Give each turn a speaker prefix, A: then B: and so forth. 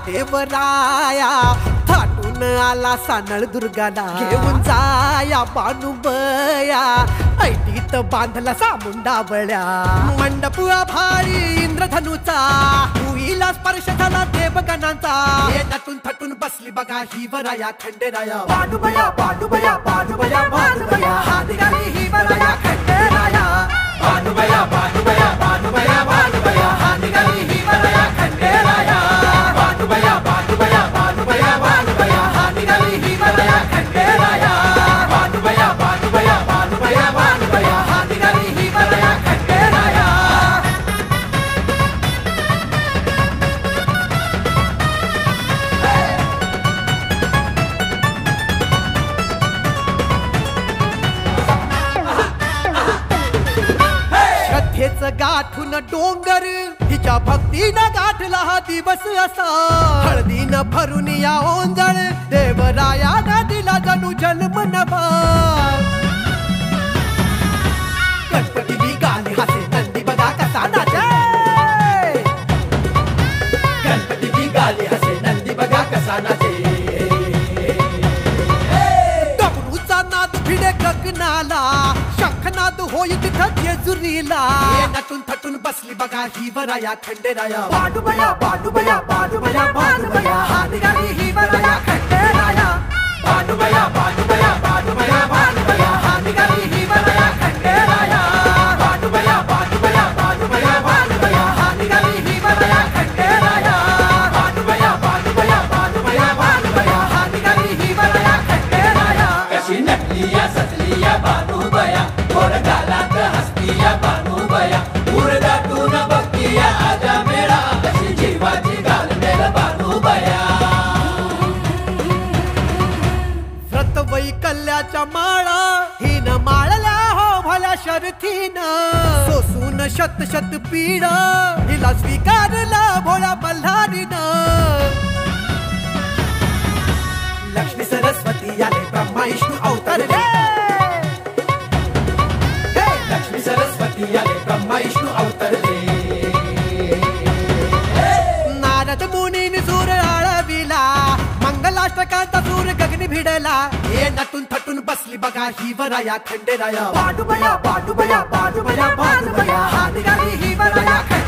A: देवराया थाटून आला सानळ दुर्गाला घेऊन जाया बानुबया ऐटीत बांधला सामुंडा बळ्या मंडप भारी इंद्रधनुचा भुईला स्पर्श झाला देवगणांचा हे नटून थटून बसली बघा ही वराया खंडेराया बानुबया बानुबया बानुबया बानुबया हा निघाली ही वराया खंडेराया बानुबया बानुबया बानुबया बानुबया हा निघाली ही वराया खंडेराया बानुबया बानुबया बानुबया बानुबया हा निघाली ही वराया खंडेराया बानुबया बानुबया बानुबया बानुबया हा निघाली ही वराया खंडेराया श्रद्धेच गाठून डोंगर हिच्या भक्तीनं गाठला हा दिवस असा हळदीनं भरून या ओंजळ देवरायानं दिला जणू जन्म नवा गणपती निघाले हासे नंदी बघा कसा नाचे गणपती निघाले हसे नंदी बघा कसा नाचे डमरूचा नाद भिडे गगनाला शंखनाद होई तिथं जेजुरीला नटून थटून बसली बघा ही वराया खंडेराया बानुबया बानुबया बानुबया बानुबया हा निघाली ही वराया खंडेराया बानुबया बानुबया बानुबया बानुबया हा निघाली ही वराया खंडेराया बानुबया बानुबया बानुबया बानुबया हा निघाली ही वराया खंडेराया बानुबया बानुबया बानुबया बानुबया हा निघाली ही वराया खंडेराया
B: कशी नटलिया सजलिया बानुबया गोड गालात हसतिया बानुबया उरदाटून बघतिया आजा मेळा कशी जीवाची घालमेल बानुबया
A: व्रत वैकल्याच्या माळा हिन माळल्या हो भल्या शर्थीनं सोसून शत शत पीड हिला स्वीकारला भोळ्या मल्हारीनं लक्ष्मी सरस्वती आले ब्रह्मा विष्णू अवतरले
B: लक्ष्मी सरस्वती आले ब्रह्मा विष्णू अवतरले
A: नारद मुनीन सूर आळविला मंगलाष्टकांचा सूर गगनी भिडला हे नटून थटून बसली बघा ही वराया खंडेराया बानुबया बानुबया बानुबया बानुबया हा निघाली ही वराया खंडेराया